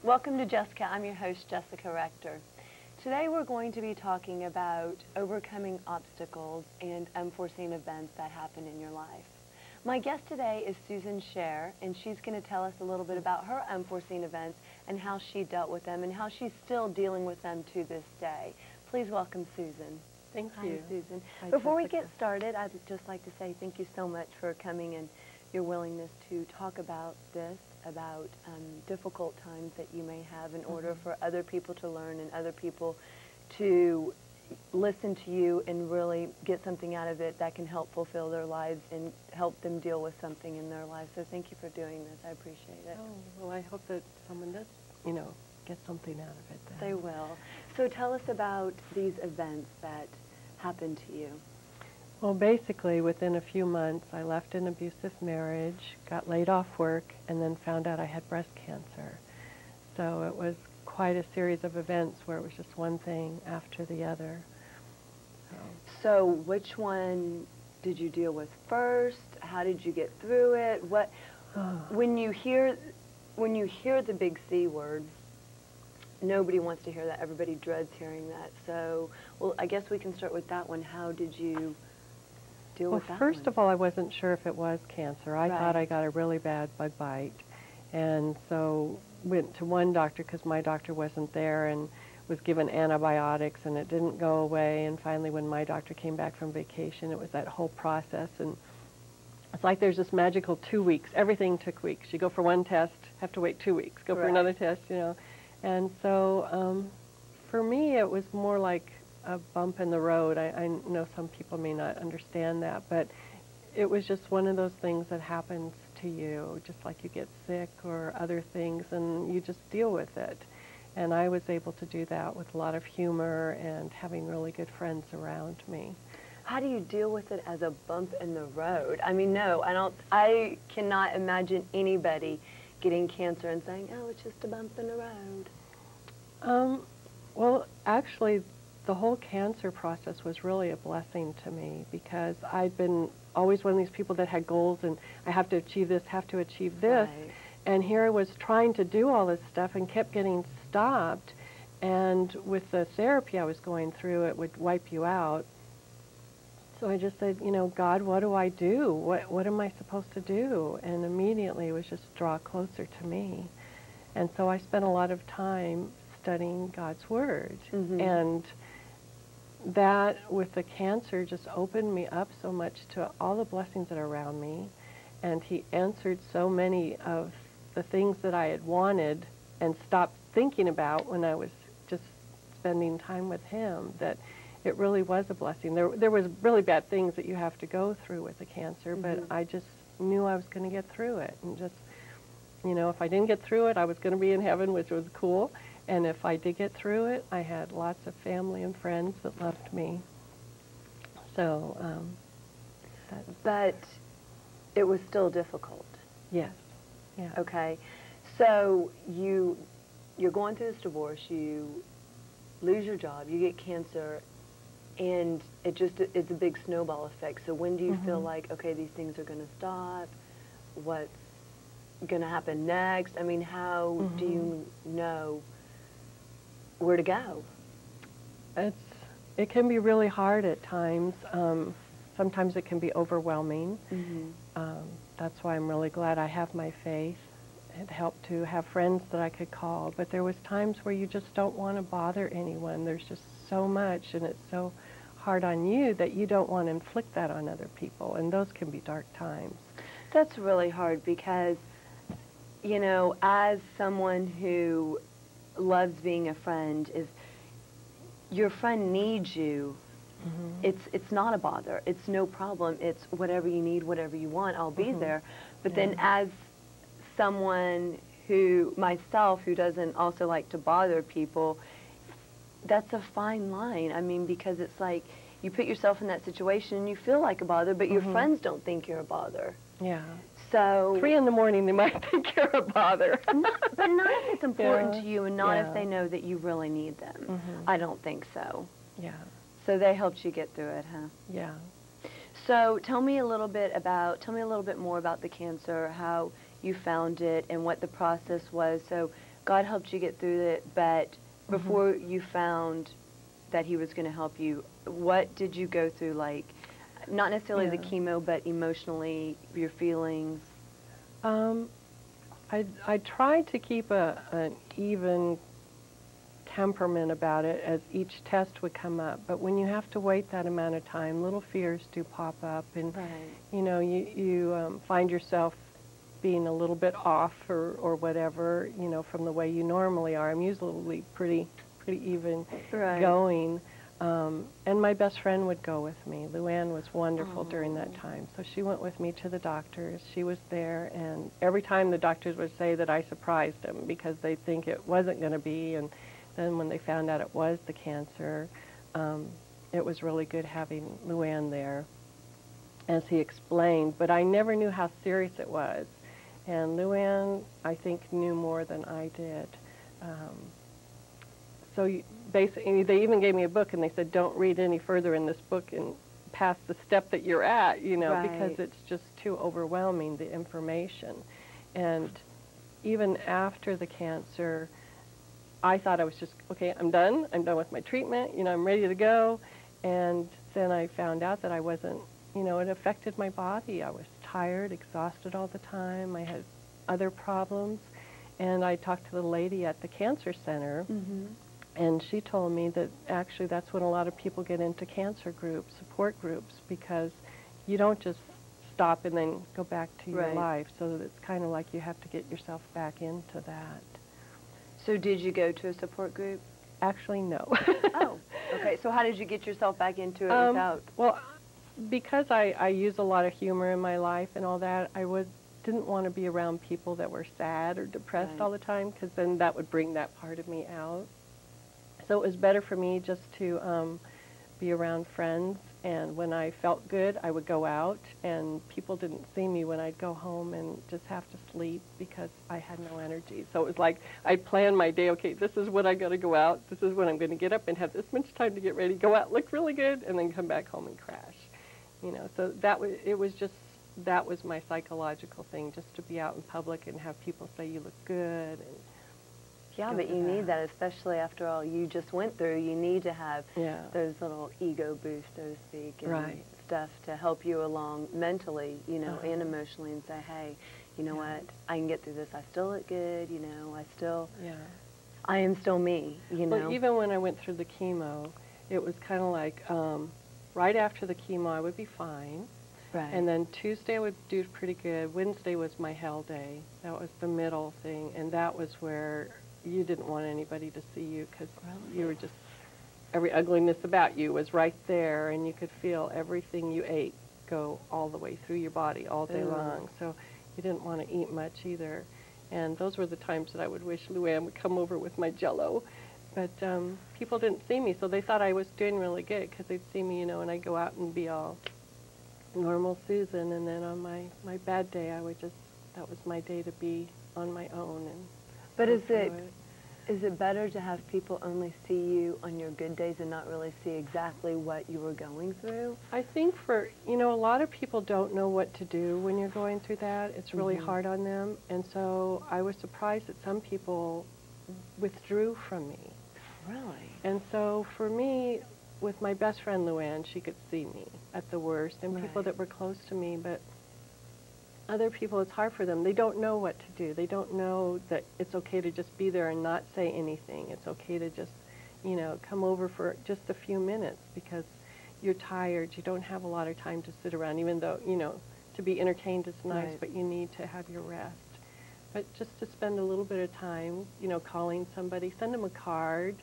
Welcome to Jessica. I'm your host, Jessica Rector. Today we're going to be talking about overcoming obstacles and unforeseen events that happen in your life. My guest today is Susan Scher, and she's going to tell us a little bit about her unforeseen events and how she dealt with them and how she's still dealing with them to this day. Please welcome Susan. Thank Hi, you. Susan. Hi, Before we Jessica. get started, I'd just like to say thank you so much for coming and your willingness to talk about this, about difficult times that you may have in order for other people to learn and other people to listen to you and really get something out of it that can help fulfill their lives and help them deal with something in their lives. So thank you for doing this. I appreciate it. Oh, well, I hope that someone does, get something out of it then. They will. So tell us about these events that happened to you. Well, basically, within a few months, I left an abusive marriage, got laid off work, and then found out I had breast cancer. So it was quite a series of events where it was just one thing after the other. So which one did you deal with first? How did you get through it? When you hear the big C word, nobody wants to hear that. Everybody dreads hearing that. So, well, I guess we can start with that one. How did you deal with that Well, first of all, I wasn't sure if it was cancer. I Right. thought I got a really bad bug bite, and so went to one doctor because my doctor wasn't there and was given antibiotics, and it didn't go away. And finally, when my doctor came back from vacation, it was that whole process. And it's like there's this magical 2 weeks. Everything took weeks. You go for one test, have to wait 2 weeks. Go for Right. another test, And so for me, it was more like a bump in the road. I know some people may not understand that, but it was just one of those things that happens to you, just like you get sick or other things, and you just deal with it. And I was able to do that with a lot of humor and having really good friends around me. How do you deal with it as a bump in the road? I mean, no, I cannot imagine anybody getting cancer and saying, oh, it's just a bump in the road. Well, actually, the whole cancer process was really a blessing to me because I'd been always one of these people that had goals and I have to achieve this, have to achieve this. Right. And here I was trying to do all this stuff and kept getting stopped. And with the therapy I was going through, it would wipe you out. So I just said, God, what do I do? What am I supposed to do? And immediately it was just draw closer to me. And so I spent a lot of time studying God's Word. And that, with the cancer, just opened me up so much to all the blessings that are around me. And He answered so many of the things that I had wanted and stopped thinking about when I was just spending time with Him, that it really was a blessing. There was really bad things that you have to go through with the cancer, but I just knew I was going to get through it. And just, if I didn't get through it, I was going to be in heaven, which was cool. And if I did get through it, I had lots of family and friends that loved me. So, But it was still difficult. yes. Yeah. Okay. So you're going through this divorce, you lose your job, you get cancer, and it's a big snowball effect. So when do you feel like, okay, these things are going to stop? What's going to happen next? I mean, how do you know where to go? It can be really hard at times. Sometimes it can be overwhelming. That's why I'm really glad I have my faith. It helped to have friends that I could call. But there was times where you just don't want to bother anyone. There's just so much, and it's so hard on you that you don't want to inflict that on other people. And those can be dark times. That's really hard because, as someone who loves being a friend, your friend needs you. It's not a bother. It's no problem. It's whatever you need, whatever you want, I'll be there. But then as someone myself, who doesn't also like to bother people, that's a fine line. I mean, because it's like you put yourself in that situation and you feel like a bother, but your friends don't think you're a bother. Yeah. So 3 in the morning, they might think you're a bother. but not if it's important to you, and not if Yeah. they know that you really need them. I don't think so. Yeah. So they helped you get through it, huh? Yeah. So tell me a little bit more about the cancer, how you found it, and what the process was. So God helped you get through it, but before you found that he was going to help you, what did you go through, like, not necessarily the chemo, but emotionally, your feelings? I tried to keep an even temperament about it as each test would come up, but when you have to wait that amount of time, little fears do pop up, and you know, you find yourself being a little bit off or whatever, you know, from the way you normally are. I'm usually pretty even going. And my best friend would go with me. Luann was wonderful during that time. So she went with me to the doctors. She was there, and every time the doctors would say that I surprised them because they'd think it wasn't going to be, and then when they found out it was the cancer, it was really good having Luann there, as he explained. But I never knew how serious it was. And Luann, I think, knew more than I did. So basically, they even gave me a book, and they said, don't read any further in this book and past the step that you're at, you know, because it's just too overwhelming, the information. And even after the cancer, I thought I was just, okay, I'm done with my treatment, you know, I'm ready to go. And then I found out that I wasn't, you know, it affected my body. I was tired, exhausted all the time. I had other problems. And I talked to the lady at the cancer center, and she told me that actually that's when a lot of people get into cancer groups, support groups, because you don't just stop and then go back to your life. So it's kind of like you have to get yourself back into that. So did you go to a support group? Actually, no. Oh, okay. So how did you get yourself back into it without? Well, because I use a lot of humor in my life and all that, I didn't want to be around people that were sad or depressed all the time, because then that would bring that part of me out. So it was better for me just to be around friends, and when I felt good, I would go out, and people didn't see me when I'd go home and just have to sleep because I had no energy. So it was like I'd plan my day, okay, this is when I got to go out, this is when I'm going to get up and have this much time to get ready, go out, look really good, and then come back home and crash. You know, so that was my psychological thing, just to be out in public and have people say you look good. And yeah, but you need that, especially after all you just went through. You need to have those little ego boosts, so to speak, and stuff to help you along mentally, you know, and emotionally, and say, hey, you know what, I can get through this. I still look good, you know, I am still me, you know. Well, even when I went through the chemo, it was kind of like right after the chemo I would be fine. And then Tuesday I would do pretty good. Wednesday was my hell day. That was the middle thing, and that was where you didn't want anybody to see you, because you were just, every ugliness about you was right there, and you could feel everything you ate go all the way through your body all day long. So you didn't want to eat much either. And those were the times that I would wish Luann would come over with my Jell-O. But people didn't see me, so they thought I was doing really good, because they'd see me, you know, and I'd go out and be all normal Susan, and then on my bad day, I would just, that was my day to be on my own. And but is it better to have people only see you on your good days and not really see exactly what you were going through? I think for, you know, a lot of people don't know what to do when you're going through that. It's really hard on them. And so I was surprised that some people withdrew from me. Really? And so for me, with my best friend Luann, she could see me at the worst, and people that were close to me, but other people, it's hard for them. They don't know what to do. They don't know that it's okay to just be there and not say anything. It's okay to just, you know, come over for just a few minutes because you're tired. You don't have a lot of time to sit around, even though, you know, to be entertained is nice, but you need to have your rest. But just to spend a little bit of time, you know, calling somebody, send them a card,